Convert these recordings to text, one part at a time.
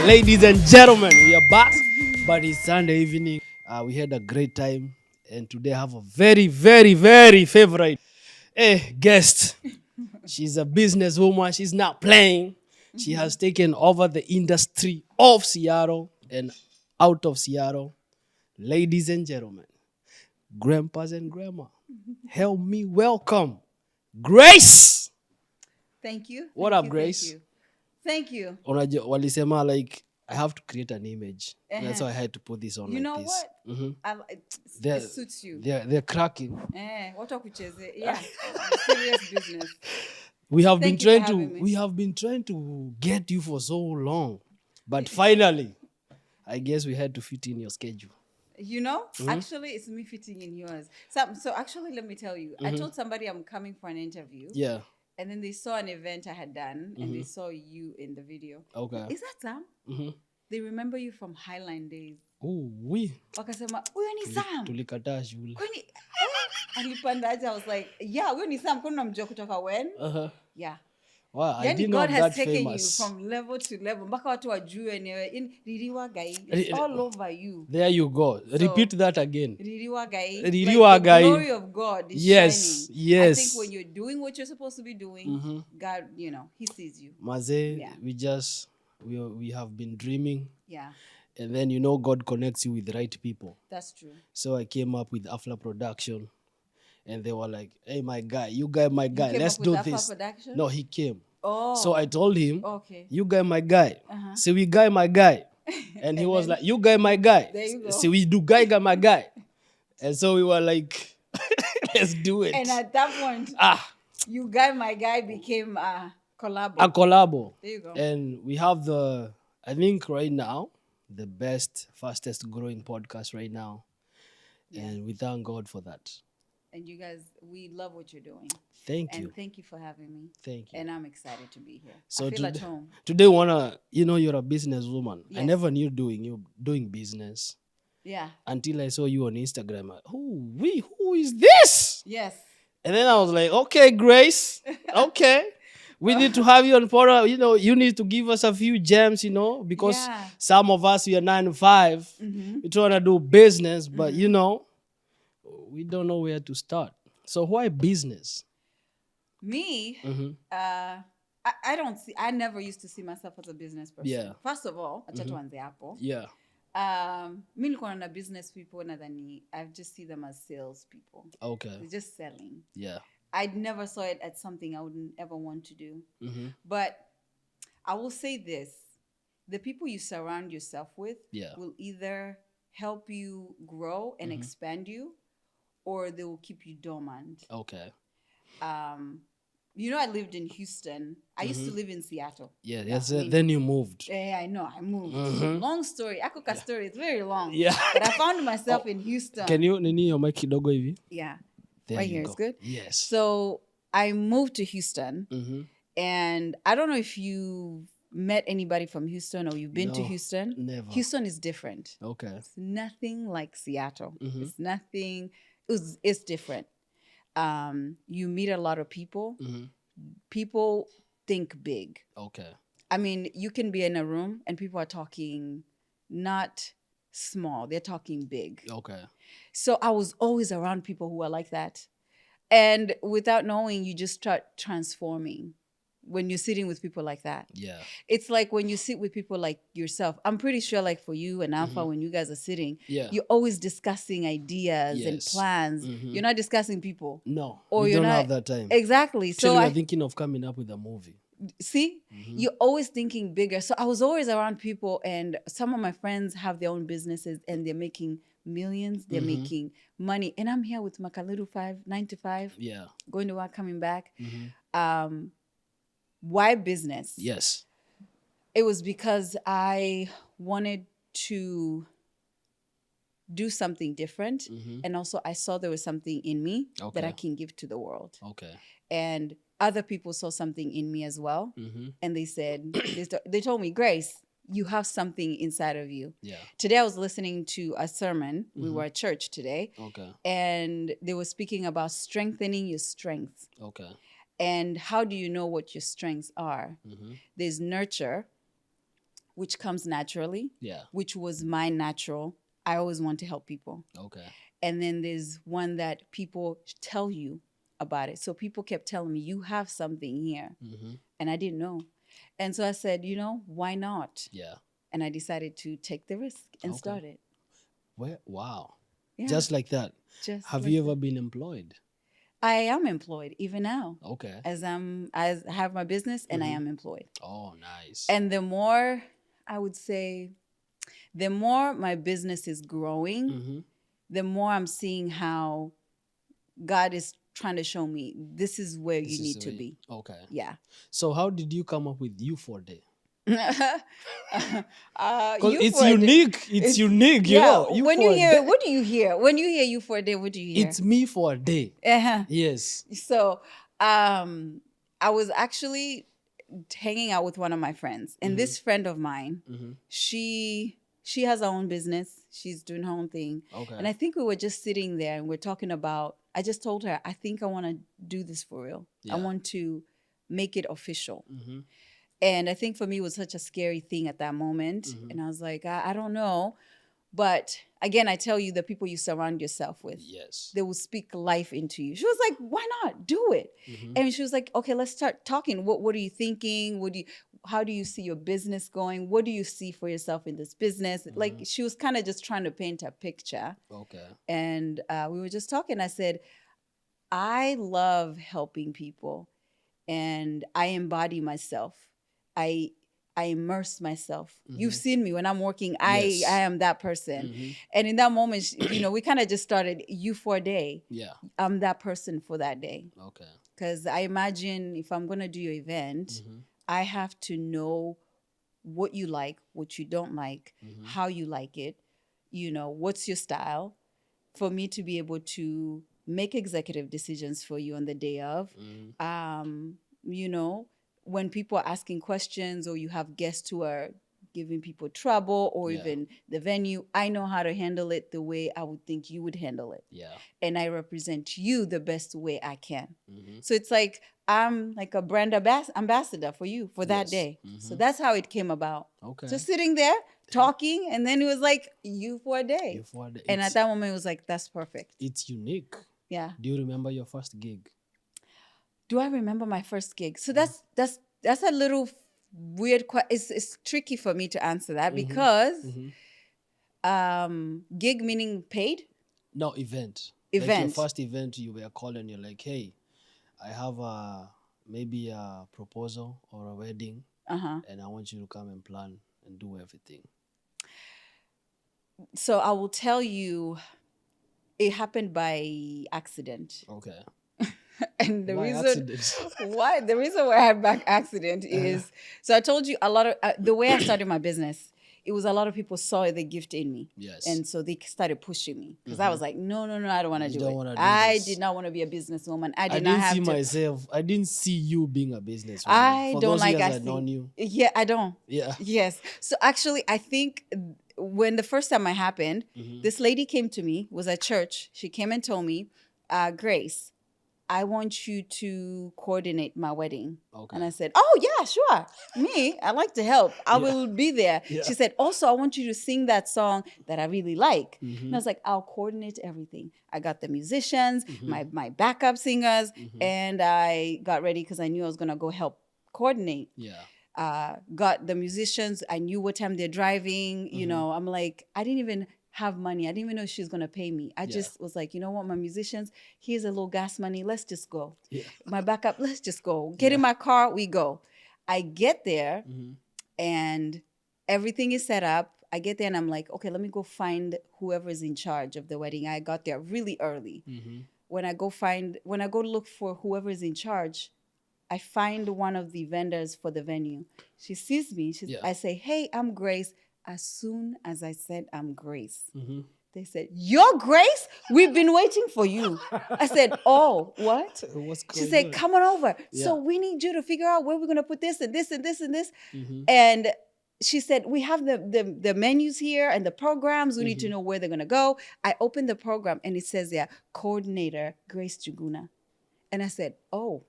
Ladies and gentlemen, we are back, but it's Sunday evening. We had a great time, and today I have a very favorite guest. She's a businesswoman. She's not playing. She has taken over the industry of Seattle and out of Seattle. Ladies and gentlemen, grandpas and grandma, help me welcome Grace. Thank you. What Thank up, you, Grace? Thank you. Unajua walisema like I have to create an image. That's why I Uh-huh. had to put this on You like know this. what? Mhm. It suits you. They're cracking. What talk which is it? Yeah. Serious business. We have Thank been you for trying to having me. we have been trying to get you for so long, but finally, I guess we had to fit in your schedule. You know, actually, it's me fitting in yours. So actually, let me tell you. I told somebody I'm coming for an interview. Yeah. And then they saw an event I had done, and they saw you in the video. Okay. Is that Sam? They remember you from Highline days. Oh, we Wakasema, huyo ni Sam. tulikataa shule. Kwani alipandaje? I was like, yeah, huyo ni Sam. Kwani unamjua kutoka when? Yeah. Wow, I Yani didn't know God I'm has that taken famous. you from level to level. Mpaka watu wajue enyewe. Ririwa gai. It's all over you. There you go. Repeat that again. Ririwa gai. Ririwa like gai. the glory of God is Yes, shining. yes. I think when you're doing what you're supposed to be doing, God, He sees you. Maze, Yeah. we have been dreaming. Yeah. And then God connects you with the right people. That's true. So I came up with Afla Production, and they were like, "Hey, my guy, my guy, came let's up with do Afla this." Production? No, he came. Oh. So I told him, Okay. "You guy, my guy." So we guy, my guy, and he was like, "You guy, my guy." There you go. So we do guy, my guy, and so we were like, "Let's do it." And at that point, you guy, my guy became a collabo. A collabo. There you go. And we have I think right now, the best, fastest growing podcast right now. Yeah. And we thank God for that. And you guys, we love what you're doing. Thank you. And thank you for having me. Thank you. And I'm excited to be here. So I feel at home. Today, you're a businesswoman. Yes. I never knew you doing business. Yeah. Until I saw you on Instagram. Who is this? Yes. And then I was like, okay, Grace. Okay. We need to have you on Pora. You need to give us a few gems, because some of us, we are 9 to 5. We're trying to do business, but, we don't know where to start. So why business? Me, I never used to see myself as a business person. Yeah. First of all, achatuanze hapo. Yeah. Me nilikuwa na business people nadhani I just see them as sales people. Okay. They're just selling. Yeah. I never saw it as something I wouldn't ever want to do. But I will say this. The people you surround yourself with will either help you grow and expand you, or they will keep you dormant. Okay. I lived in Houston. I used to live in Seattle. Yeah, then you moved. Yeah, I know. I moved. Long story. Akuka story. It's very long. Yeah. But I found myself in Houston. Can you nini your mic kidogo hivi? Yeah. There right you here go. is good. Yes. So I moved to Houston, and I don't know if you met anybody from Houston or you've been to Houston. Never. Houston is different. Okay. It's nothing like Seattle. It's nothing. It's different. You meet a lot of people. People think big. Okay. I mean, you can be in a room and people are talking not small. They're talking big. Okay. So I was always around people who are like that. And without knowing, you just start transforming when you're sitting with people like that. Yeah. It's like when you sit with people like yourself. I'm pretty sure like for you and Alpha, when you guys are sitting, you're always discussing ideas and plans. You're not discussing people. No, or we you're don't not, have that time. Exactly. Actually, So we're thinking of coming up with a movie. See, you're always thinking bigger. So I was always around people, and some of my friends have their own businesses and they're making millions. They're making money. And I'm here with my little 9 to 5. Yeah. Going to work, coming back. Why business? Yes. It was because I wanted to do something different. And also I saw there was something in me that I can give to the world. Okay. And other people saw something in me as well. And they said, they told me, Grace, you have something inside of you. Yeah. Today I was listening to a sermon. We were at church today. Okay. And they were speaking about strengthening your strengths. Okay. And how do you know what your strengths are? There's nurture, which comes naturally, Yeah. which was my natural. I always want to help people. Okay. And then there's one that people tell you about it. So people kept telling me, you have something here. And I didn't know. And so I said, why not? Yeah. And I decided to take the risk and start it. Wow. Yeah. Just like that. Have you ever been employed? I am employed even now. Okay. As I have my business and I am employed. Oh, nice. And the more, I would say, the more my business is growing, the more I'm seeing how God is trying to show me this is where you need to be. Okay. Yeah. So how did you come up with YOU4ADAY? It's unique. It's unique, you know. When you hear, what do you hear? When you hear YOU4ADAY, what do you hear? It's me for a day. Yes. So I was actually hanging out with one of my friends, and this friend of mine, she has her own business. She's doing her own thing. Okay. And I think we were just sitting there and we're talking about, I just told her, I think I want to do this for real. Yeah. I want to make it official. And I think for me, it was such a scary thing at that moment. And I was like, I don't know. But again, I tell you, the people you surround yourself with, yes, they will speak life into you. She was like, why not? Do it. And she was like, okay, let's start talking. What are you thinking? How do you see your business going? What do you see for yourself in this business? Like, she was kind of just trying to paint a picture. Okay. And we were just talking. I said, I love helping people and I embody myself. I immerse myself. You've seen me when I'm working. I am that person. And in that moment, we kind of just started YOU4ADAY. Yeah. I'm that person for that day. Okay. Because I imagine if I'm going to do your event, I have to know what you like, what you don't like, how you like it, what's your style, for me to be able to make executive decisions for you on the day of. When people are asking questions or you have guests who are giving people trouble or even the venue, I know how to handle it the way I would think you would handle it. Yeah. And I represent you the best way I can. So it's like I'm like a brand ambassador for you for that day. So that's how it came about. Okay. Just sitting there talking, and then it was like YOU4ADAY. YOU4ADAY. And at that moment, it was like, that's perfect. It's unique. Yeah. Do you remember your first gig? Do I remember my first gig? So that's a little weird question. It's tricky for me to answer that because gig meaning paid? No, event. Like your first event, you were calling, you're like, hey, I have maybe a proposal or a wedding, and I want you to come and plan and do everything. So I will tell you, it happened by accident. Okay. And the reason why I had back accident is, so I told you a lot of the way I started my business, it was a lot of people saw the gift in me. Yes. And so they started pushing me because I was like, no, I don't want to do it. I did not want to be a businesswoman. I didn't see you being a businesswoman. I For don't those like years I've known you. Yeah, I don't. Yeah. Yes. So actually, I think when the first time it happened, this lady came to me, was at church. She came and told me, Grace, I want you to coordinate my wedding. Okay. And I said, oh, yeah, sure. Me, I like to help. I will be there. Yeah. She said, also, I want you to sing that song that I really like. And I was like, I'll coordinate everything. I got the musicians, my backup singers, and I got ready because I knew I was going to go help coordinate. Yeah. Got the musicians. I knew what time they're driving. I'm like, I didn't even have money. I didn't even know she was going to pay me. I just was like, you know what, my musicians, here's a little gas money. Let's just go. Yeah. My backup, let's just go. Get in my car, we go. I get there and everything is set up. I get there and I'm like, okay, let me go find whoever is in charge of the wedding. I got there really early. When I go look for whoever is in charge, I find one of the vendors for the venue. She sees me. I say, hey, I'm Grace. As soon as I said, I'm Grace, they said, you're Grace? We've been waiting for you. I said, oh, what? She said, come on over. Yeah. So we need you to figure out where we're going to put this and this and this and this. And she said, we have the menus here and the programs. We need to know where they're going to go. I opened the program and it says there, Coordinator Grace Njuguna. And I said, oh.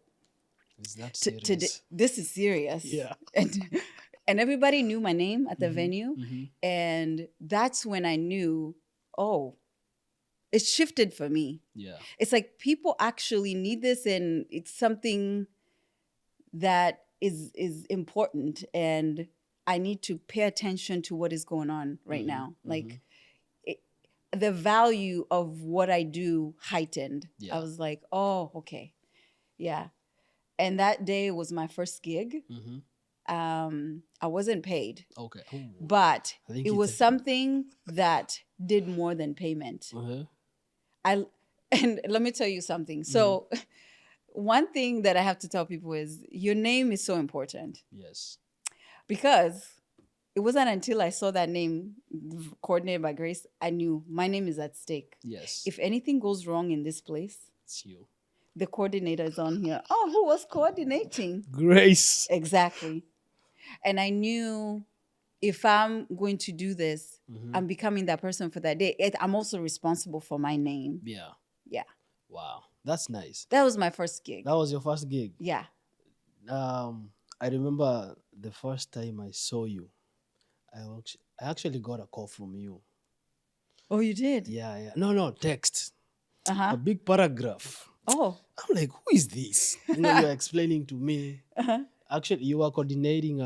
Is that serious? This is serious. Yeah. And everybody knew my name at the venue. And that's when I knew, oh, it shifted for me. Yeah. It's like people actually need this, and it's something that is important, and I need to pay attention to what is going on right now. Like the value of what I do heightened. Yeah. I was like, oh, okay. Yeah. And that day was my first gig. I wasn't paid. Okay. Ooh. But it was something that did more than payment. And let me tell you something. So one thing that I have to tell people is your name is so important. Yes. Because it wasn't until I saw that name coordinated by Grace, I knew my name is at stake. Yes. If anything goes wrong in this place, it's you. The coordinator is on here. Oh, who was coordinating? Grace. Exactly. And I knew if I'm going to do this, I'm becoming that person for that day. I'm also responsible for my name. Yeah. Yeah. Wow. That's nice. That was my first gig. That was your first gig? Yeah. I remember the first time I saw you, I actually got a call from you. Oh, you did? Yeah. No, text. A big paragraph. Oh. I'm like, who is this? You're explaining to me. Actually, you were coordinating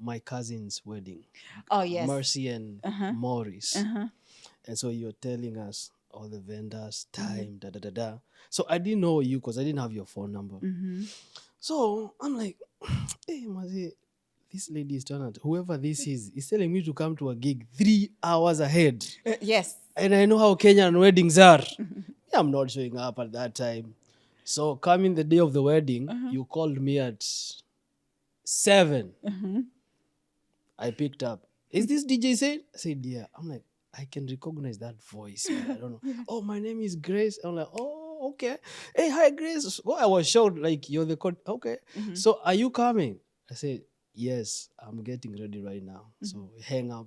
my cousin's wedding. Oh, yes. Mercy and Maurice. And so you're telling us all the vendors, time, da. So I didn't know you because I didn't have your phone number. So I'm like, hey, Mazi, this lady is trying to, whoever this is telling me to come to a gig 3 hours ahead. Yes. And I know how Kenyan weddings are. I'm not showing up at that time. So coming the day of the wedding, you called me at 7. I picked up. Is this DJ Said? I said, yeah. I'm like, I can recognize that voice, but I don't know. Oh, my name is Grace. I'm like, oh, okay. Hey, hi, Grace. Oh, I was shocked, like, you're the code. Okay. So are you coming? I said, yes, I'm getting ready right now. So we hang up.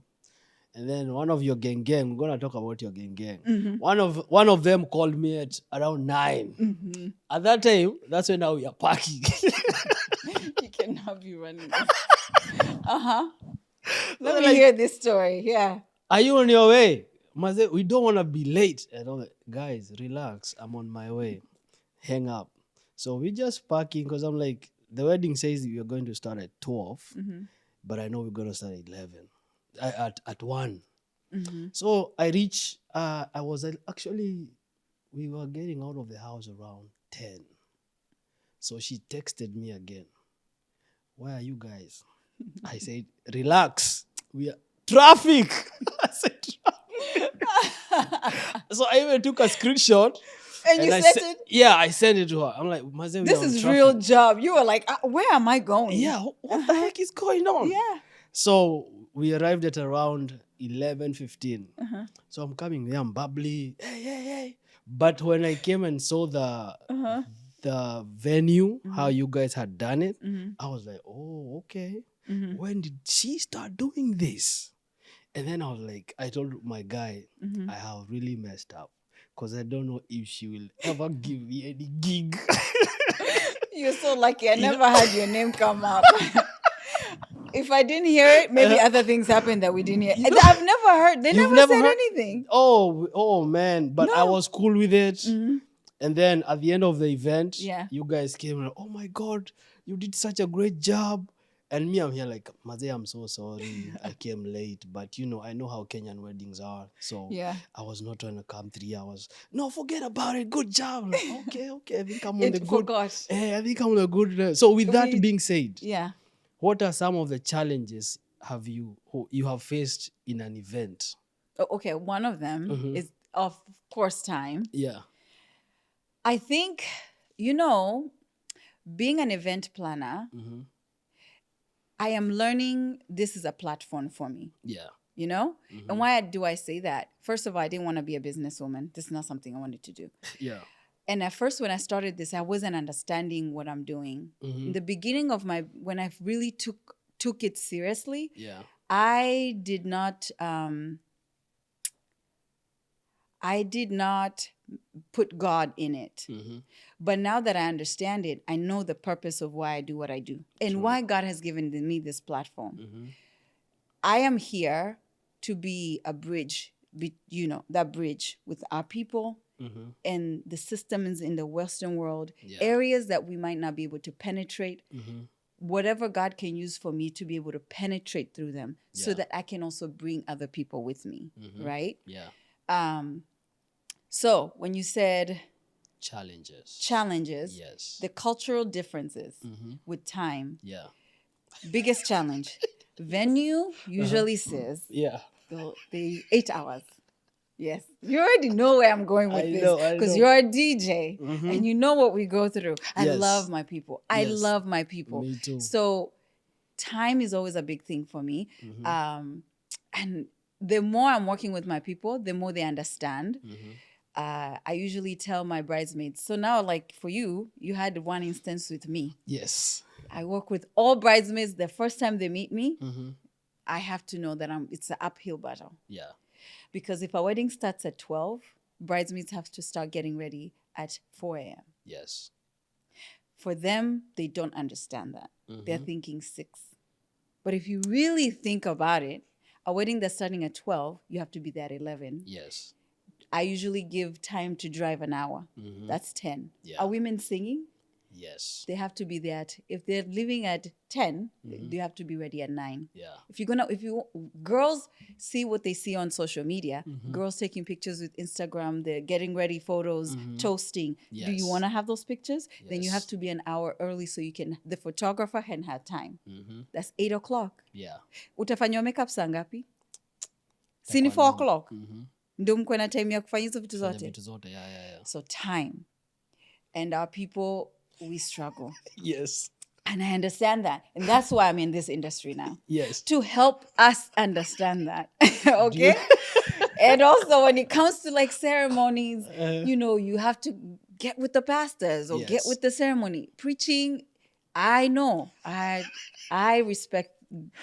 And then one of your gang, we're going to talk about your gang. One of them called me at around 9. At that time, that's when now we are parking. You cannot be running. Let me hear this story. Yeah. Are you on your way? Maze, we don't want to be late. And I'm like, guys, relax. I'm on my way. Hang up. So we just parking because I'm like, the wedding says we are going to start at 12, but I know we're going to start at 11. At 1. So I reached, I was actually, we were getting out of the house around 10. So she texted me again. Where are you guys? I said, relax. We are traffic. I said, traffic. So I even took a screenshot. And you sent it? Yeah, I sent it to her. I'm like, Maze, this is real job. You were like, where am I going? Yeah, what the heck is going on? Yeah. So we arrived at around 11:15. So I'm coming there, I'm bubbly. Hey. But when I came and saw the venue, how you guys had done it, I was like, oh, okay. When did she start doing this? And then I was like, I told my guy, I have really messed up because I don't know if she will ever give me any gig. You're so lucky. I never had your name come up. If I didn't hear it, maybe other things happened that we didn't hear. I've never heard. They never said anything. Oh man. But I was cool with it. And then at the end of the event, you guys came like, oh my God, you did such a great job. And me, I'm here like, Maze, I'm so sorry. I came late. But, I know how Kenyan weddings are. So I was not trying to come 3 hours. No, forget about it. Good job. Like, okay. I think I'm on the good. I think I'm on the good. So with that being said, what are some of the challenges you have faced in an event? Okay, one of them is, of course, time. Yeah. I think, being an event planner, I am learning this is a platform for me. Yeah. And why do I say that? First of all, I didn't want to be a businesswoman. This is not something I wanted to do. Yeah. And at first, when I started this, I wasn't understanding what I'm doing. In the beginning of when I really took it seriously, I did not put God in it. But now that I understand it, I know the purpose of why I do what I do and why God has given me this platform. I am here to be a bridge, that bridge with our people and the systems in the Western world, areas that we might not be able to penetrate. Whatever God can use for me to be able to penetrate through them so that I can also bring other people with me, right? Yeah. So when you said challenges, yes, the cultural differences with time, yeah, biggest challenge. Venue usually says yeah, the 8 hours. Yes, you already know where I'm going with this because you're a DJ and you know what we go through. I love my people. I love my people. Me too. So time is always a big thing for me. And the more I'm working with my people, the more they understand. I usually tell my bridesmaids. So now, like for you, you had one instance with me. Yes. I work with all bridesmaids. The first time they meet me, I have to know that it's an uphill battle. Yeah. Because if a wedding starts at 12, bridesmaids have to start getting ready at 4 a.m. Yes. For them, they don't understand that. They're thinking 6. But if you really think about it, a wedding that's starting at 12, you have to be there at 11. Yes. I usually give time to drive an hour. That's 10. Yeah. Are women singing? Yes. They have to be there if they're leaving at 10, they have to be ready at 9. Yeah. Girls see what they see on social media, girls taking pictures with Instagram, they're getting ready photos, toasting. Yes. Do you want to have those pictures? Yes. Then you have to be an hour early so the photographer can have time. That's 8 o'clock. Yeah. Utafanywa makeup saa ngapi? Sini 4 o'clock. Ndio mkwe na time ya kufanya hizo vitu zote. Yeah. So time. And our people, we struggle. Yes. And I understand that. And that's why I'm in this industry now. Yes. To help us understand that. Okay? And also when it comes to like ceremonies, you have to get with the pastors or get with the ceremony. Preaching, I know. I respect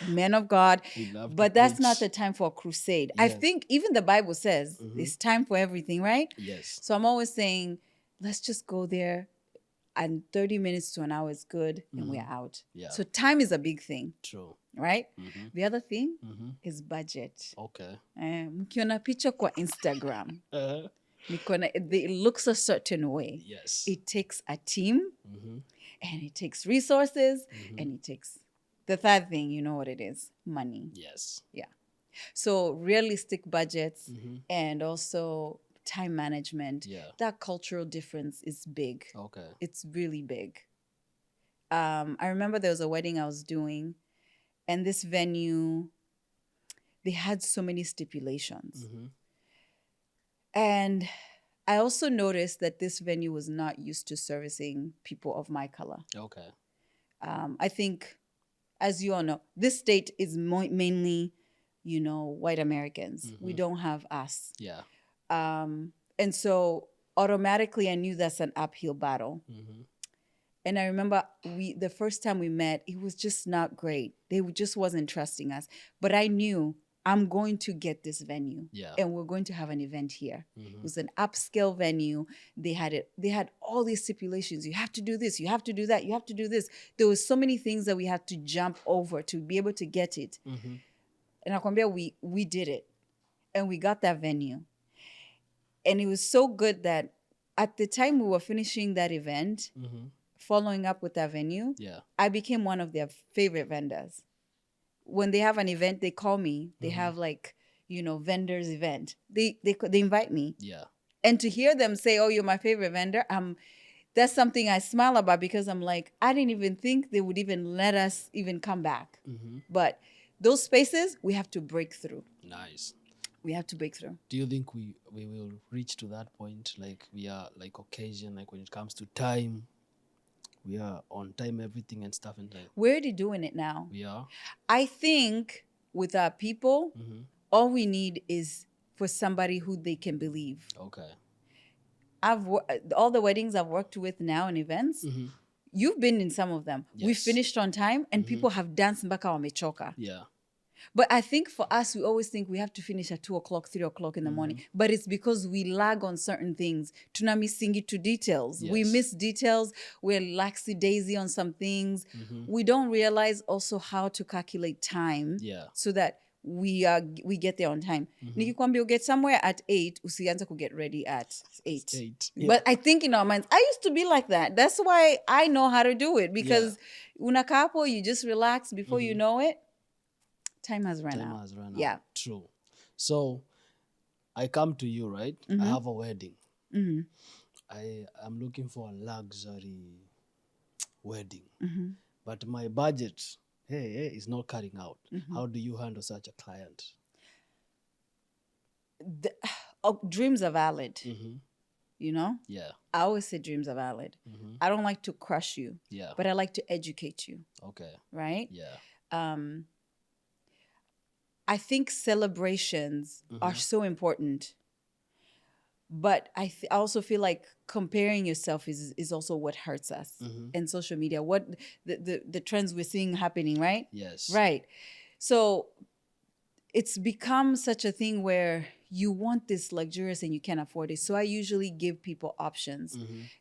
men of God, but that's not the time for a crusade. Yes. I think even the Bible says it's time for everything, right? Yes. So I'm always saying, let's just go there. And 30 minutes to an hour is good, and we're out. Yeah. So time is a big thing. True. Right? The other thing is budget. Okay. Mkiona picha kwa Instagram. It looks a certain way. Yes. It takes a team, and it takes resources, and it takes the third thing, you know what it is? Money. Yes. Yeah. So realistic budgets and also time management, that cultural difference is big. Okay. It's really big. I remember there was a wedding I was doing, and this venue, they had so many stipulations. And I also noticed that this venue was not used to servicing people of my color. Okay. I think, as you all know, this state is mainly, white Americans. We don't have us. Yeah. And so automatically I knew that's an uphill battle. And I remember the first time we met, it was just not great. They just wasn't trusting us. But I knew I'm going to get this venue. Yeah. And we're going to have an event here. It was an upscale venue. They had all these stipulations. You have to do this. You have to do that. You have to do this. There was so many things that we had to jump over to be able to get it. And Akwambia, we did it. And we got that venue. And it was so good that at the time we were finishing that event, following up with that venue, I became one of their favorite vendors. When they have an event, they call me. They have vendors event. They invite me. Yeah. And to hear them say, "Oh, you're my favorite vendor," that's something I smile about because I'm like, I didn't even think they would even let us even come back. But those spaces, we have to break through. Nice. We have to break through. Do you think we will reach to that point? Like we are like occasion, like when it comes to time, we are on time, everything and stuff and like. We're already doing it now. We are. I think with our people, all we need is for somebody who they can believe. Okay. All the weddings I've worked with now and events, you've been in some of them. Yes. We finished on time and people have danced mpaka wamechoka. Yeah. But I think for us, we always think we have to finish at 2 o'clock, 3 o'clock in the morning. But it's because we lag on certain things. Tunami singi to details. Yes. We miss details. We're laxy daisy on some things. We don't realize also how to calculate time so that we get there on time. Nikikwambia you get somewhere at 8, usianza to get ready at 8. 8. But I think in our minds, I used to be like that. That's why I know how to do it, because unakapo, you just relax before you know it. Time has run out. Yeah. True. So I come to you, right? I have a wedding. I'm looking for a luxury wedding. But my budget, is not cutting out. How do you handle such a client? Dreams are valid. You know? Yeah. I always say dreams are valid. I don't like to crush you. Yeah. But I like to educate you. Okay. Right? Yeah. I think celebrations are so important. But I also feel like comparing yourself is also what hurts us in social media. What the trends we're seeing happening, right? Yes. Right. So it's become such a thing where you want this luxurious and you can't afford it. So I usually give people options.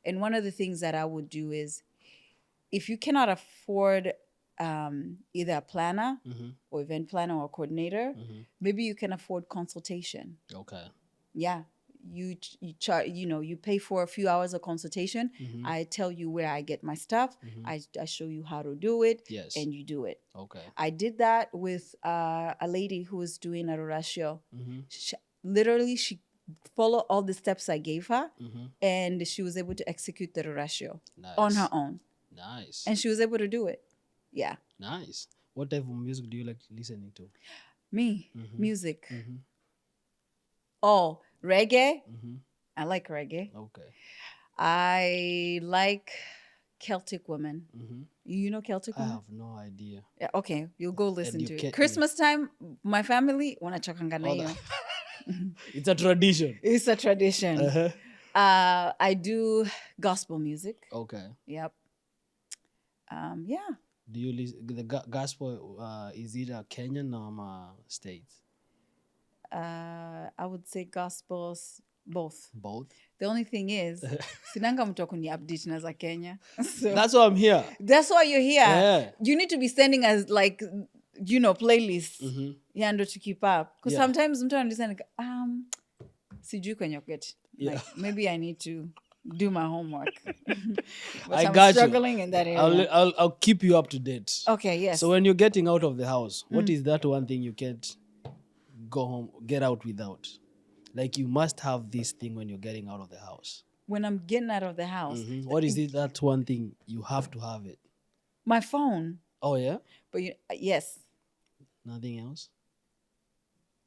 And one of the things that I would do is, if you cannot afford either a planner or event planner or coordinator, maybe you can afford consultation. Okay. Yeah. You charge, you pay for a few hours of consultation. I tell you where I get my stuff. I show you how to do it. Yes. And you do it. Okay. I did that with a lady who was doing a ratio. She followed all the steps I gave her, and she was able to execute the ratio on her own. Nice. And she was able to do it. Yeah. Nice. What type of music do you like listening to? Me? Music. Oh, reggae. I like reggae. Okay. I like Celtic women. You know Celtic I women? have no idea. Yeah, okay, you'll go listen to Educate me. it. Christmas time, my family wanachokanga na hiyo. It's a tradition. It's a tradition. I do gospel music. Okay. Yep. Yeah. Do you listen the gospel? Is it a Kenyan or state? I would say gospels, both. Both. The only thing is, sinanga mtu akuni update na za Kenya. So that's why I'm here. That's why you're here. Yeah. You need to be sending us playlists. Yeah, ndo to keep up. Because sometimes mtu anadisana sijui kwenye keti. Like maybe I need to do my homework. But I'm struggling in that area. I'll keep you up to date. Okay, yes. So when you're getting out of the house, what is that one thing you can't get out without? Like you must have this thing when you're getting out of the house. When I'm getting out of the house. What is it? That one thing you have to have it? My phone. Oh, yeah? But yes. Nothing else?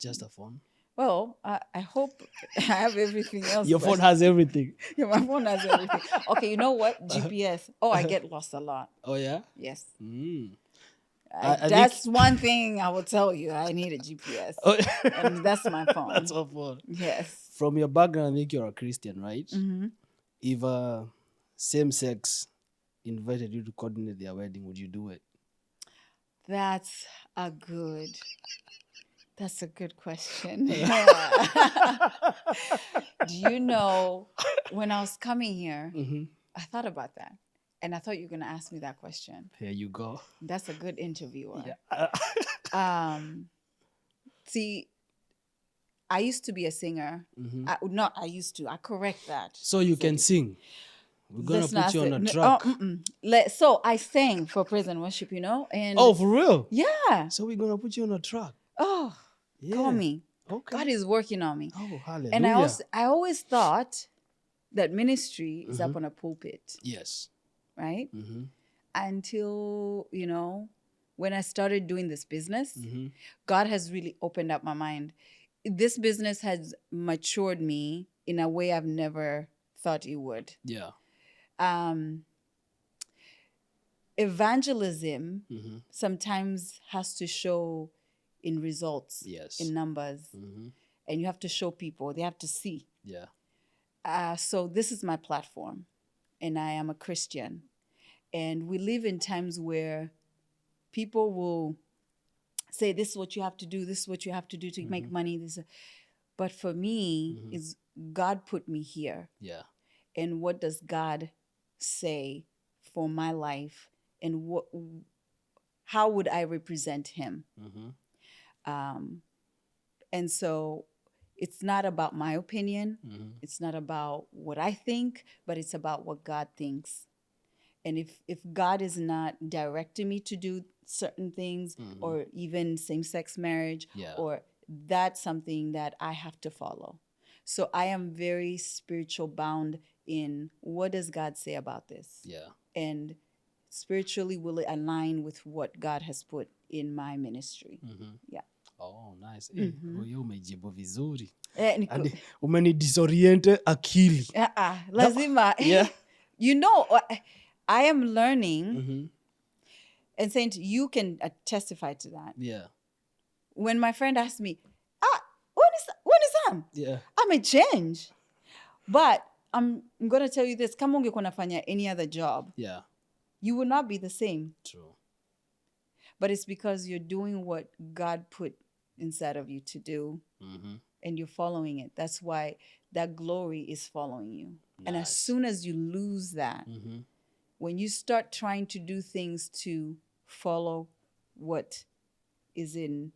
Just a phone? Well, I hope I have everything else. Your phone has everything. Yeah, my phone has everything. Okay, you know what? GPS. Oh, I get lost a lot. Oh, yeah? Yes. I one thing I will tell you. I need a GPS. Oh. And that's my phone. That's my phone. Yes. From your background, I think you're a Christian, right? If same-sex invited you to coordinate their wedding, would you do it? That's a good question. Do you know, when I was coming here, I thought about that. And I thought you were going to ask me that question. Here you go. That's a good interviewer. Yeah. See, I used to be a singer. I correct that. So you can sing. We're going to put you on a track. So I sang for praise and worship, and oh, for real? Yeah. So we're going to put you on a track. Oh, yeah. Call me. Okay. God is working on me. Oh, hallelujah. And I always thought that ministry is up on a pulpit. Yes. Right? Until, when I started doing this business, God has really opened up my mind. This business has matured me in a way I've never thought it would. Yeah. Evangelism sometimes has to show in results, yes, in numbers, and you have to show people, they have to see. Yeah. So this is my platform, and I am a Christian, and we live in times where people will say this is what you have to do, this is what you have to do to make money. But for me, is God put me here. Yeah. And what does God say for my life? And how would I represent him? And so it's not about my opinion. It's not about what I think, but it's about what God thinks. And if God is not directing me to do certain things, or even same-sex marriage, or that's something that I have to follow. So I am very spiritual bound in what does God say about this? Yeah. And spiritually, will it align with what God has put in my ministry? Yeah. Oh, nice. Wewe umejibu vizuri. And Umenidisoriente akili. Lazima. Yeah. You know, I am learning, and Saint, you can testify to that. Yeah. When my friend asked me, when is that? Yeah. I may change. But I'm going to tell you this. Kama ungekuwa nafanya any other job, Yeah. you would not be the same. True. But it's because you're doing what God put inside of you to do, and you're following it. That's why that glory is following you. Nice. And as soon as you lose that, when you start trying to do things to follow what is in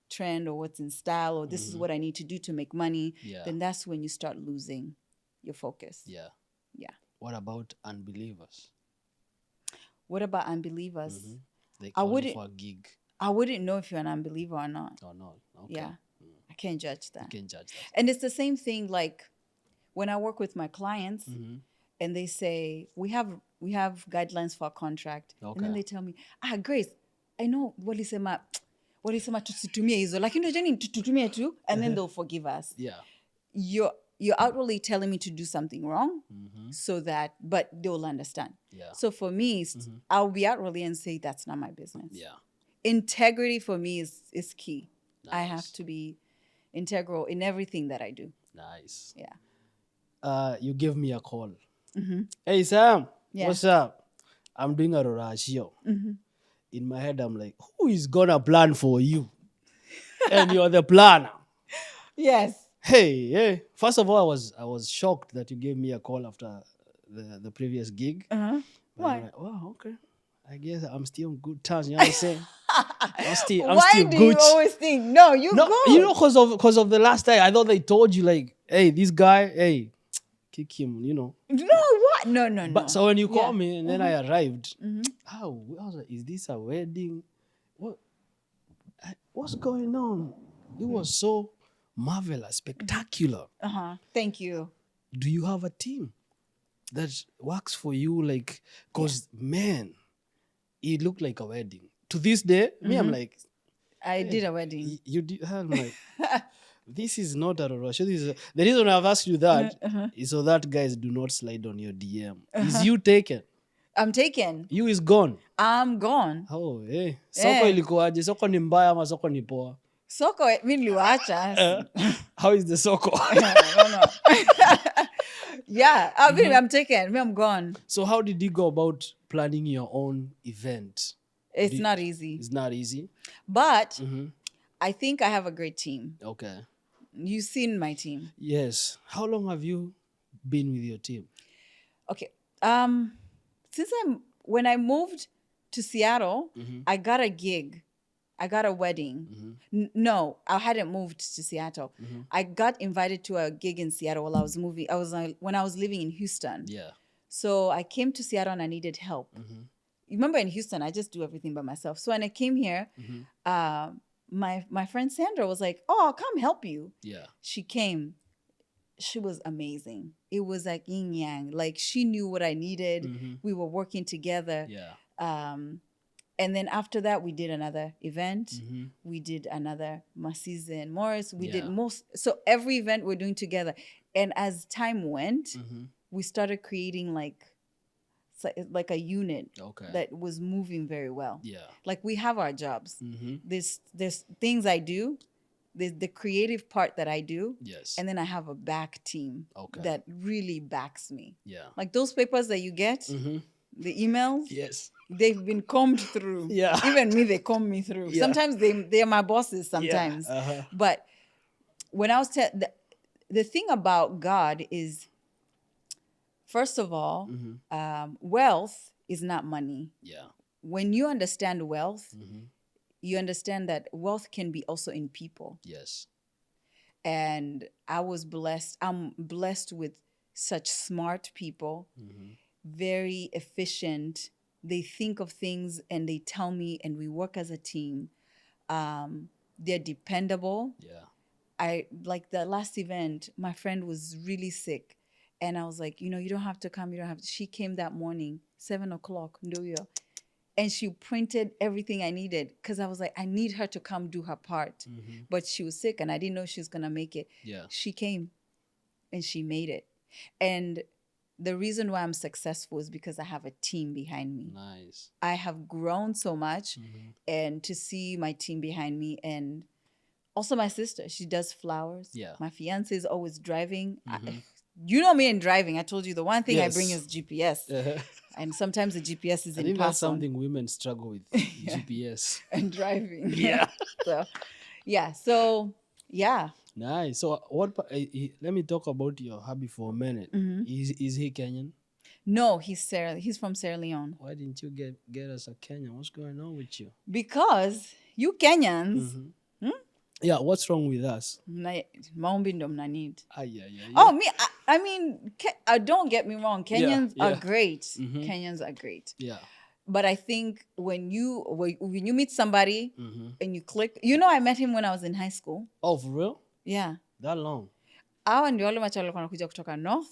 trend or what's in style, or this is what I need to do to make money, then that's when you start losing your focus. Yeah. Yeah. What about unbelievers? What about unbelievers? They call you for a gig. I wouldn't know if you're an unbeliever or not. Or not. Okay. Yeah. I can't judge that. You can judge that. And it's the same thing like when I work with my clients and they say, we have guidelines for a contract. Okay. And then they tell me, Grace, I know walisema tusitumie hizo, lakini unajua nini tutumie tu, and then they'll forgive us. Yeah. You're outwardly telling me to do something wrong, so that, but they'll understand. Yeah. So for me, I'll be outwardly and say that's not my business. Yeah. Integrity for me is key. Nice. I have to be integral in everything that I do. Nice. Yeah. You give me a call. Hey, Sam. Yeah. What's up? I'm doing a ratio. In my head, I'm like, who is gonna plan for you? And you're the planner. Yes. Hey. First of all, I was shocked that you gave me a call after the previous gig. Why? I'm like, wow, okay. I guess I'm still on good terms. You know what I'm saying? I'm still Why do you always think, no, you go? You know, because of the last time, I thought they told you, like, hey, this guy, hey, kick him, you know. No, what? No. But so when you call me and then I arrived, I was like, is this a wedding? What's going on? It was so marvelous, spectacular. Thank you. Do you have a team that works for you? Like, because, man, it looked like a wedding. To this day, me, I'm like, I did a wedding. You did? I'm like, this is not a rush. The reason I've asked you that is so that guys do not slide on your DM. Is you taken? I'm taken. You is gone. I'm gone. Oh, hey. Soko ilikuwaje? Soko ni mbaya ama soko ni poa? Soko, mi niliwacha. How is the soko? I don't know. Yeah, I'm taken. I'm gone. So how did you go about planning your own event? It's not easy. It's not easy. But I think I have a great team. Okay. You've seen my team. Yes. How long have you been with your team? Okay. When I moved to Seattle, I got a gig. I got a wedding. No, I hadn't moved to Seattle. I got invited to a gig in Seattle while I was moving. When I was living in Houston. Yeah. So I came to Seattle and I needed help. Remember in Houston, I just do everything by myself. So when I came here, my friend Sandra was like, "Oh, I'll come help you." Yeah. She came. She was amazing. It was like yin yang. Like she knew what I needed. We were working together. Yeah. And then after that, we did another event. We did another Massize and Morris. We did so every event we're doing together. And as time went, we started creating like a unit that was moving very well. Yeah. Like we have our jobs. There's things I do. There's the creative part that I do. Yes. And then I have a back team that really backs me. Yeah. Like those papers that you get, the emails, Yes. they've been combed through. Yeah. Even me, they comb me through. Yeah. Sometimes they're my bosses sometimes. Uh-huh. But when I was the thing about God is, first of all, wealth is not money. Yeah. When you understand wealth, you understand that wealth can be also in people. Yes. And I'm blessed with such smart people, very efficient. They think of things and they tell me, and we work as a team. They're dependable. Yeah. I like the last event, my friend was really sick. And I was like, you don't have to come. You don't have to. She came that morning, 7:00, Ndoyo. And she printed everything I needed because I was like, I need her to come do her part. But she was sick and I didn't know she was going to make it. Yeah. She came and she made it. And the reason why I'm successful is because I have a team behind me. Nice. I have grown so much, and to see my team behind me, and also my sister, she does flowers. Yeah. My fiance is always driving. You know me in driving. I told you the one thing I bring is GPS. And sometimes the GPS is I in think that's person. something women struggle with, GPS. And driving. Yeah. So, yeah. Nice. So let me talk about your hubby for a minute. Is he Kenyan? No, he's from Sierra Leone. Why didn't you get us a Kenyan? What's going on with you? Because you Kenyans, Yeah, what's wrong with us? maombi ndo mnanid. Yeah. Oh, me, I mean, don't get me wrong. Kenyans Yeah. are great. Kenyans are great. Yeah. But I think when you meet somebody and you click, I met him when I was in high school. Oh, for real? Yeah. That long? Hawa ndio wale machali walikuwa wanakuja kutoka north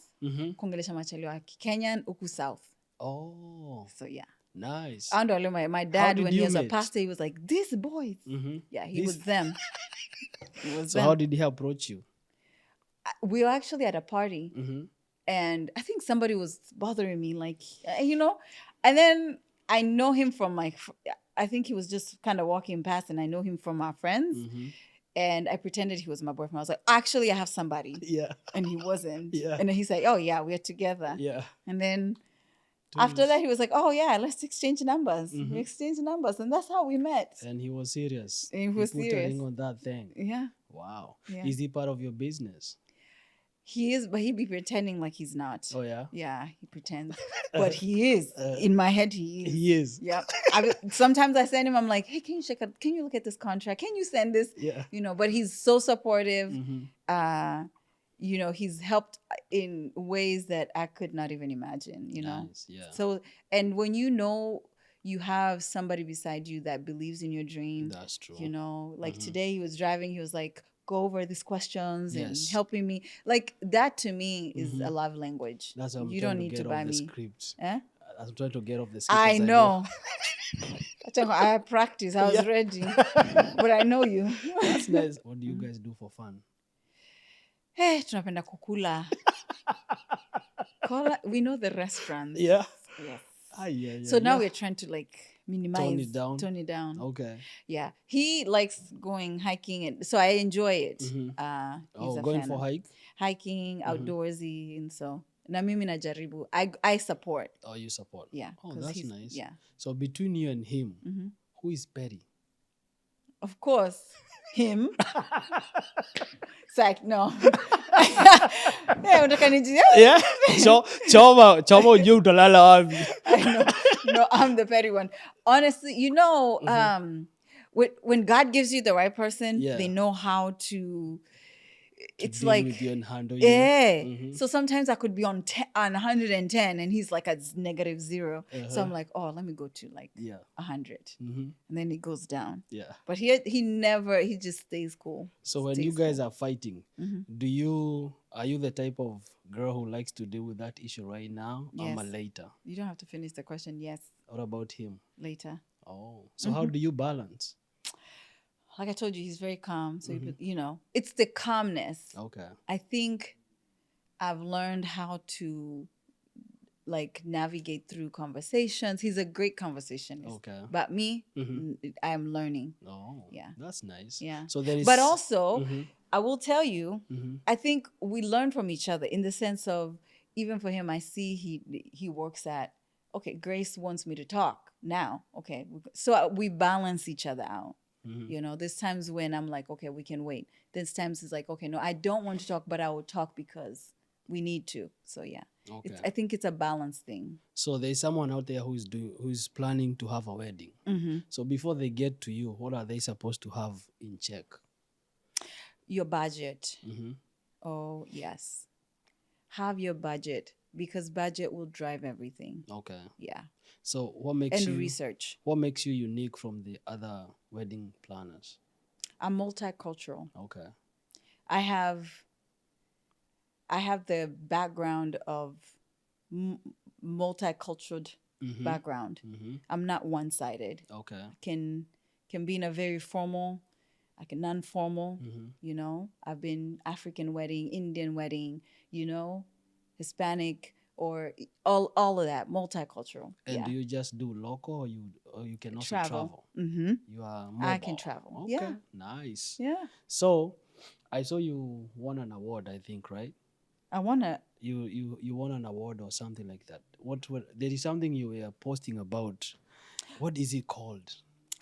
kuongelesha machali wa Kenyan huku south. Oh. So yeah. Nice. Hawa ndio wale my dad, when he was a pastor, he was like, these boys. Yeah, he was them. So how did he approach you? We were actually at a party. And I think somebody was bothering me, like, and then I know him from I think he was just kind of walking past and I know him from our friends. And I pretended he was my boyfriend. I was like, actually, I have somebody. Yeah. And he wasn't. Yeah. And then he's like, oh, yeah, we're together. Yeah. And then after that, he was like, oh, yeah, let's exchange numbers. We exchanged numbers. And that's how we met. And he was serious. And he was put serious. a ring on that thing. Yeah. Wow. Yeah. Is he part of your business? He is, but he'd be pretending like he's not. Oh, yeah? Yeah, he pretends. But he is. In my head, he is. He is. Yeah. Sometimes I send him, I'm like, hey, can you look at this contract? Can you send this? Yeah. But he's so supportive. He's helped in ways that I could not even imagine, Nice. Yeah. So, and when you have somebody beside you that believes in your dream. That's true. Like today he was driving, he was like, go over these questions and helping me. Like that to me is a love language. That's how you don't need to buy me. Script. Eh? I'm trying to get off the script. I know. I practice. I was ready. But I know you. That's nice. What do you guys do for fun? Hey, tunapenda kukula. We know the restaurants. Yeah. Yes. Yeah. So now we're trying to like minimize, tone it down. Okay. Yeah, he likes going hiking, and so I enjoy it. He's a going fan for of hiking, outdoorsy, and so na mimi najaribu. I support. Oh, you support. Yeah. Oh, that's nice. Yeah. So between you and him, who is petty? Of course, him. Psych, no. Yeah. Choma you talala. I know. No, I'm the petty one. Honestly, when God gives you the right person, they know how to it's deal like with you and handle you. Yeah. So sometimes I could be on 110 and he's like at -0. So I'm like, oh, let me go to like 100. And then it goes down. Yeah. But he just stays cool. So when you guys are fighting, are you the type of girl who likes to deal with that issue right now or later? You don't have to finish the question. Yes. What about him? Later. Oh. So how do you balance? Like I told you, he's very calm. So, it's the calmness. Okay. I think I've learned how to like navigate through conversations. He's a great conversationist. Okay. But me, I'm learning. Oh, yeah. That's nice. Yeah. So there is. But also, I will tell you, I think we learn from each other in the sense of, even for him, I see he works at okay, Grace wants me to talk now. Okay. So we balance each other out. You know, there's times when I'm like, okay, we can wait. There's times it's like, okay, no, I don't want to talk, but I will talk because we need to. So yeah, Okay. I think it's a balance thing. So there's someone out there who's planning to have a wedding. So before they get to you, what are they supposed to have in check? Your budget. Oh, yes. Have your budget because budget will drive everything. Okay. Yeah. So what makes And you research. What makes you unique from the other wedding planners? I'm multicultural. Okay. I have the background of multicultural background. I'm not one-sided. Okay. Can be in a very formal, like a non-formal. You know, I've been African wedding, Indian wedding. You know, Hispanic or all of that, multicultural. And yeah. do you just do local, or you can also travel? You are mobile. I can travel. Okay. Yeah. Nice. Yeah. So I saw you won an award, I think, right? I wanna. You won an award or something like that. There is something you were posting about. What is it called?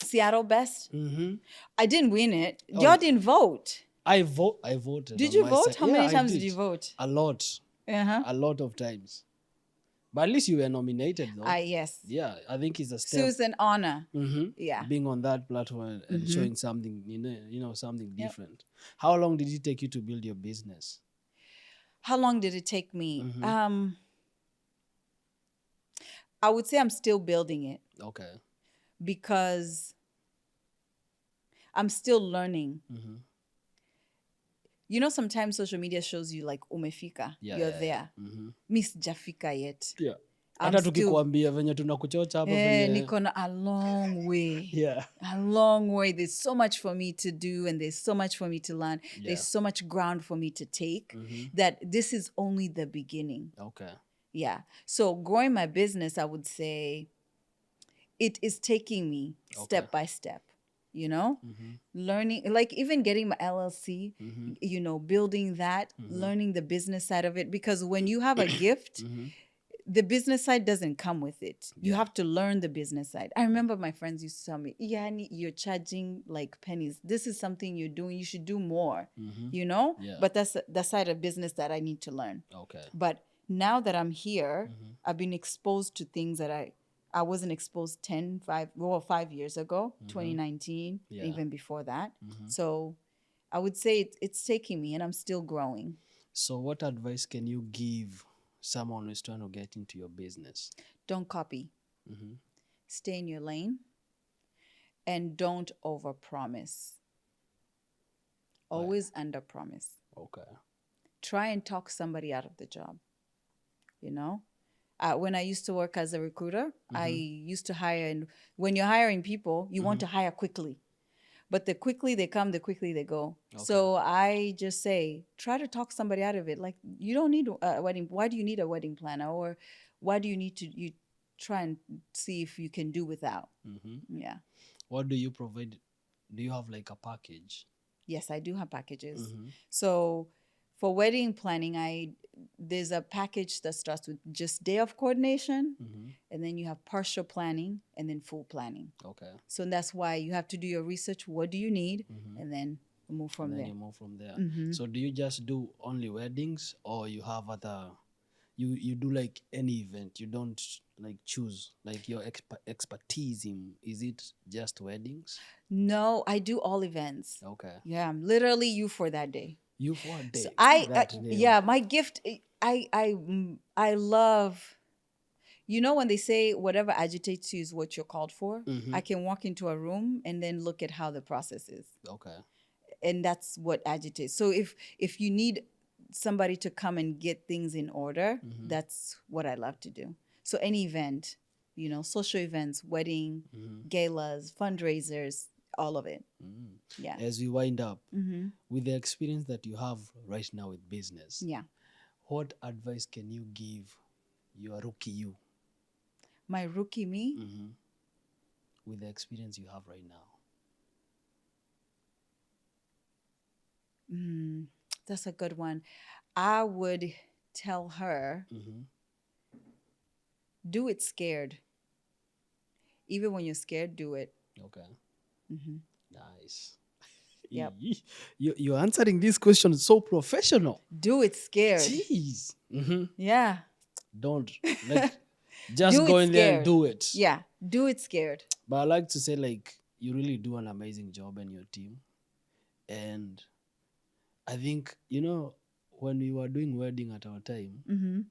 Seattle Best. Mm-hmm. I didn't win it. Y'all didn't vote. I voted. Did on you my vote? side. How Yeah, many I times did you vote? A lot. A lot of times. But at least you were nominated, though. Yes. Yeah, I think it's a So step. it's an honor. Yeah. Being on that platform and showing something, something different. How long did it take you to build your business? How long did it take me? I would say I'm still building it. Okay. Because I'm still learning. You know, sometimes social media shows you like umefika, you're there. Miss Jafika yet. Yeah. Hata tukikuambia venye tunakuchocha hapa venye. Niko na a long way. Yeah. A long way. There's so much for me to do and there's so much for me to learn. Yeah. There's so much ground for me to take that this is only the beginning. Okay. Yeah. So growing my business, I would say it is taking me step by step, you know, learning, like even getting my LLC, you know, building that, learning the business side of it. Because when you have a gift, the business side doesn't come with it. You have to learn the business side. I remember my friends used to tell me, Yani, you're charging like pennies. This is something you're doing. You should do more, you know? Yeah. But that's the side of business that I need to learn. Okay. But now that I'm here, I've been exposed to things that I wasn't exposed 5 years ago, 2019, even before that. So I would say it's taking me and I'm still growing. So what advice can you give someone who's trying to get into your business? Don't copy. Stay in your lane and don't overpromise. Always underpromise. Okay. Try and talk somebody out of the job, you know? When I used to work as a recruiter, I used to hire, and when you're hiring people, you want to hire quickly. But the quickly they come, the quickly they go. Okay. So I just say, try to talk somebody out of it. Like, you don't need a wedding. Why do you need a wedding planner? Or why do you need to, you try and see if you can do without. Yeah. What do you provide? Do you have like a package? Yes, I do have packages. So for wedding planning, there's a package that starts with just day of coordination, and then you have partial planning, and then full planning. Okay. So that's why you have to do your research. What do you need? And then move from there. You move from there. So do you just do only weddings, or you have other? You do like any event? You don't like choose like your expertise in? Is it just weddings? No, I do all events. Okay. Yeah, I'm literally YOU4ADAY. YOU4ADAY. So my gift. I love. You know when they say whatever agitates you is what you're called for. I can walk into a room and then look at how the process is. Okay. And that's what agitates. So if you need somebody to come and get things in order, that's what I love to do. So any event, you know, social events, wedding, galas, fundraisers, all of it. Yeah. As we wind up, with the experience that you have right now with business, what advice can you give your rookie you? My rookie me? With the experience you have right now. That's a good one. I would tell her do it scared. Even when you're scared, do it. Okay. Nice. Yep. You're answering this question so professional. Do it scared. Jeez. Yeah. Don't like just Do go it in there and scared. do it. Yeah. Do it scared. But I like to say, like, you really do an amazing job in your team. And I think, when we were doing wedding at our time,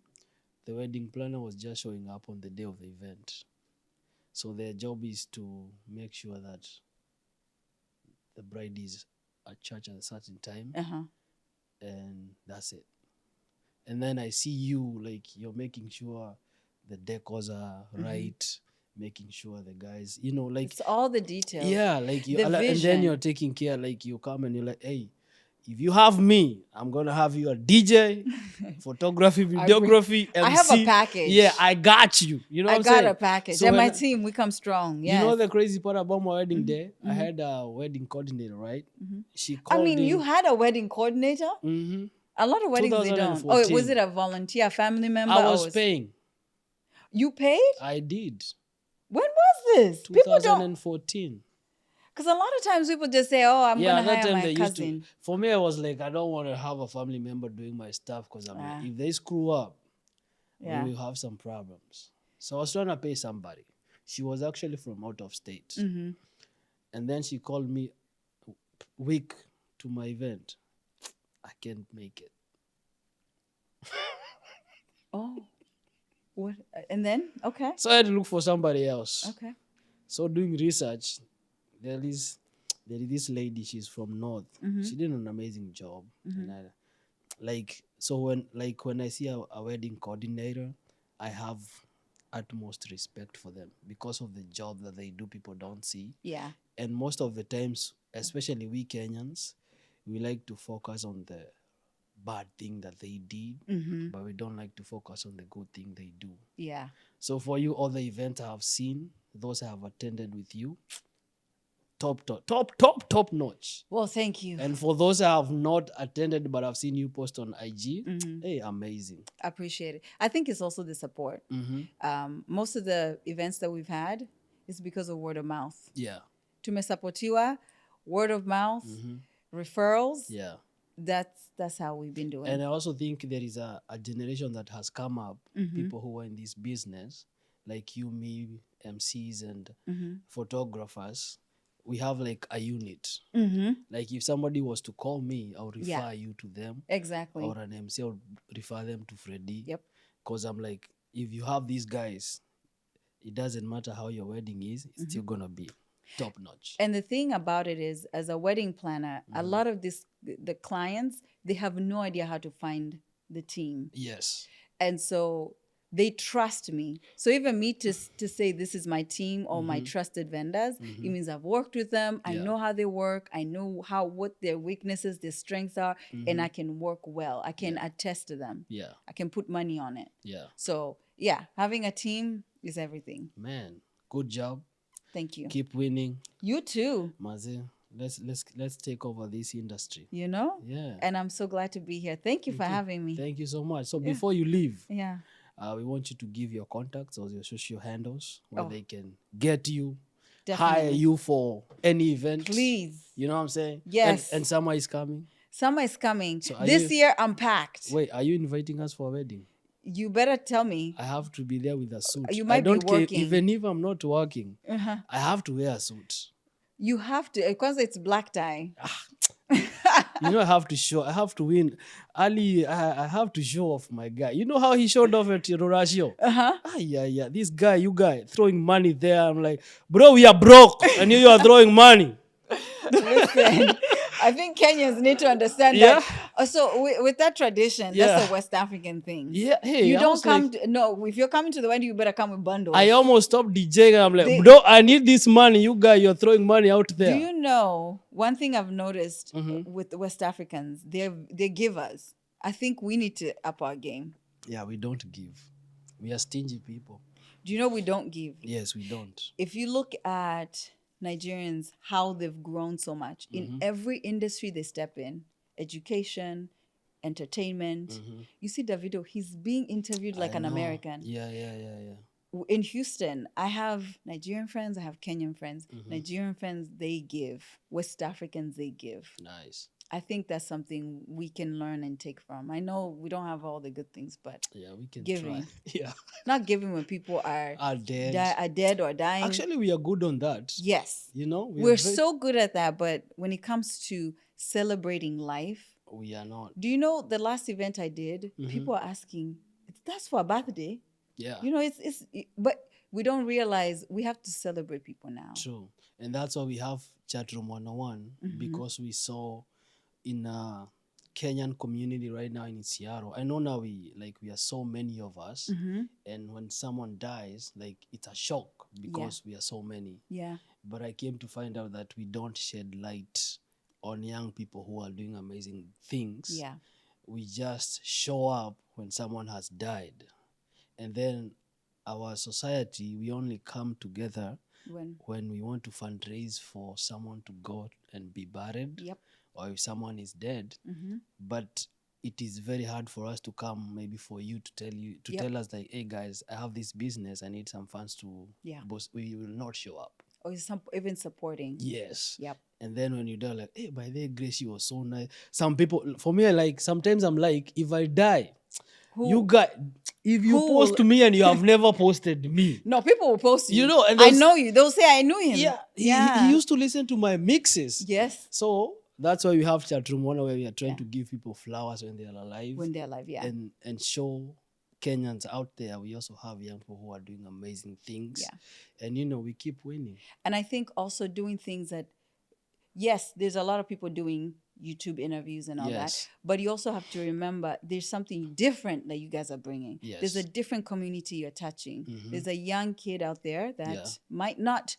the wedding planner was just showing up on the day of the event. So their job is to make sure that the bride is at church at a certain time. And that's it. And then I see you, like, you're making sure the decors are right, making sure the guys, like... It's all the details. Yeah, like, The and then vision. you're taking care, like, you come and you're like, hey, if you have me, I'm going to have you a DJ, photography, videography, MC. I have a package. Yeah, I got you. You know what I'm saying? I got a package. So and my team, we come strong. Yes. You know the crazy part about my wedding day? I had a wedding coordinator, right? She called you had a wedding coordinator? A lot of weddings they don't. Oh, was it a volunteer, family member? I was paying. You paid? I did. When was this? 2014. Because a lot of times people just say, oh, I'm going to hire my cousin. For me, I was like, I don't want to have a family member doing my stuff because like, if they screw up, we will have some problems. So I was trying to pay somebody. She was actually from out of state. And then she called me week to my event. I can't make it. Oh. What? And then? Okay. So I had to look for somebody else. Okay. So doing research, there is this lady, she's from North. She did an amazing job. And when I see a wedding coordinator, I have utmost respect for them because of the job that they do, people don't see. Yeah. And most of the times, especially we Kenyans, we like to focus on the bad thing that they did, but we don't like to focus on the good thing they do. Yeah. So for you, all the events I have seen, those I have attended with you, top notch. Well, thank you. And for those I have not attended but I've seen you post on IG, hey, amazing. I appreciate it. I think it's also the support. Most of the events that we've had is because of word of mouth. Yeah. Tumesapotiwa, word of mouth, referrals. Yeah. That's how we've been doing. And I also think there is a generation that has come up, people who are in this business, like you, me, MCs and photographers. We have like a unit. Like if somebody was to call me, I'll refer you to them. Exactly. Or an MC, I'll refer them to Freddie. Yep. Because I'm like, if you have these guys, it doesn't matter how your wedding is, it's still going to be top notch. And the thing about it is, as a wedding planner, a lot of the clients, they have no idea how to find the team. Yes. And so they trust me. So even me to say this is my team or my trusted vendors, it means I've worked with them. I know how they work. I know what their weaknesses, their strengths are, and I can work well. I can attest to them. Yeah. I can put money on it. Yeah. So yeah, having a team is everything. Man, good job. Thank you. Keep winning. You too. Mazi, let's take over this industry. You know? Yeah. And I'm so glad to be here. Thank you for having me. Thank you so much. So before you leave, yeah, we want you to give your contacts or your social handles where they can get you, definitely. hire you for any event. Please. You know what I'm saying? Yes. And summer is coming. Summer is coming. So this year, I'm packed. Wait, are you inviting us for a wedding? You better tell me. I have to be there with a suit. You might be working. Care, even if I'm not working, I have to wear a suit. You have to, because it's black tie. You know, I have to win. Ali, I have to show off my guy. You know how he showed off at Rorashio? Yeah. This guy, you guy, throwing money there. I'm like, bro, we are broke. And you are throwing money. Listen, I think Kenyans need to understand that. So with that tradition, that's a West African thing. Yeah, hey, you don't come. No, if you're coming to the wedding, you better come with bundles. I almost stopped DJing. I'm like, bro, I need this money. You guys, you're throwing money out there. Do you know one thing I've noticed with the West Africans? They're givers. I think we need to up our game. Yeah, we don't give. We are stingy people. Do you know we don't give? Yes, we don't. If you look at Nigerians, how they've grown so much in every industry they step in, education, entertainment. You see Davido, he's being interviewed like an American. Yeah. in Houston, I have Nigerian friends, I have Kenyan friends. Nigerian friends, they give. West Africans, they give. Nice. I think that's something we can learn and take from. I know we don't have all the good things, but yeah, we can giving. try. Yeah. Not giving when people are dead. Or dying. Actually, we are good on that. Yes. You know, we're so good at that, but when it comes to celebrating life, we are not. Do you know the last event I did? People are asking, that's for a birthday. Yeah. You know, but we don't realize we have to celebrate people now. True. And that's why we have Chatroom 101, because we saw in a Kenyan community right now in Seattle. I know now we are so many of us, and when someone dies, like, it's a shock because we are so many. Yeah. But I came to find out that we don't shed light on young people who are doing amazing things. Yeah. We just show up when someone has died. And then our society, we only come together when we want to fundraise for someone to go and be buried. Yep. Or if someone is dead. But it is very hard for us to come, maybe for you to tell us, like, hey guys, I have this business, I need some funds to boss. We will not show up. Or even supporting. Yes. Yep. And then when you die, like, hey, by the way, Grace, you were so nice. Some people, for me, sometimes I'm like, if I die, you guys, if you post to me and you have never posted me. No, people will post you. You know, and I know you. They'll say, I knew him. Yeah. He used to listen to my mixes. Yes. So that's why we have Chatroom 1, where we are trying to give people flowers when they are alive. When they're alive, yeah. And show Kenyans out there, we also have young people who are doing amazing things. Yeah. And, we keep winning. And I think also doing things that, yes, there's a lot of people doing YouTube interviews and all that. But you also have to remember there's something different that you guys are bringing. Yes. There's a different community you're touching. There's a young kid out there that might not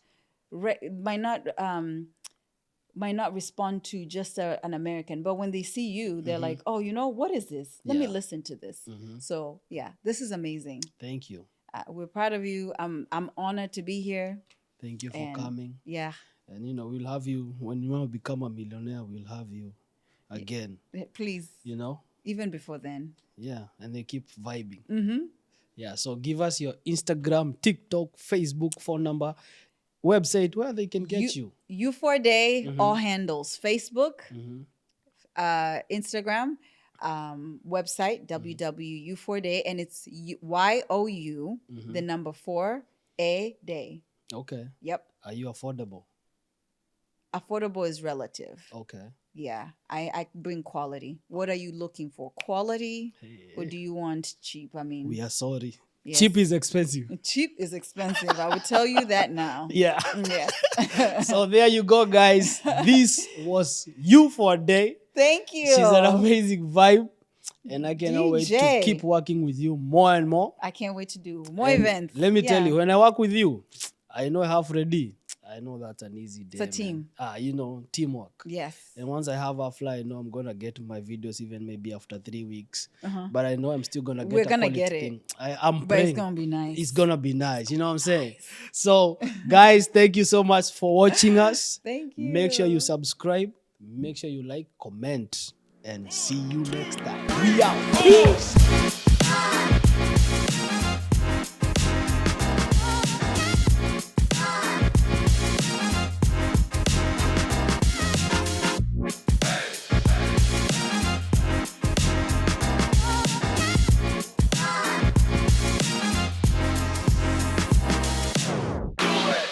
respond to just an American, but when they see you, they're like, oh, what is this? Let me listen to this. So yeah, this is amazing. Thank you. We're proud of you. I'm honored to be here. Thank you for coming. Yeah. And we'll have you when you want to become a millionaire. We'll have you again. Please. Even before then. Yeah, and they keep vibing. Yeah. So give us your Instagram, TikTok, Facebook, phone number, website where they can get you. YOU4ADAY, all handles: Facebook, Instagram, website www.you4day, and it's YOU, the number 4A day. Okay. Yep. Are you affordable? Affordable is relative. Okay. Yeah, I bring quality. What are you looking for? Quality, or do you want cheap? I mean, we are sorry. Yes. Cheap is expensive. Cheap is expensive. I will tell you that now. Yeah. Yes. So there you go, guys. This was You4ADAY. Thank you. She's an amazing vibe. And I cannot wait to keep working with you more and more. I can't wait to do more events. Let me tell you, when I work with you, I know I have ready. I know that's an easy day. It's a team. Teamwork. Yes. And once I have a fly, I know I'm going to get my videos even maybe after 3 weeks. But I know I'm still going to get We're going to get it. thing. I'm but praying. It's going to be nice. It's going to be nice. You know what I'm saying? So, guys, thank you so much for watching us. Thank you. Make sure you subscribe. Make sure you like, comment. And see you next time. We out. Peace.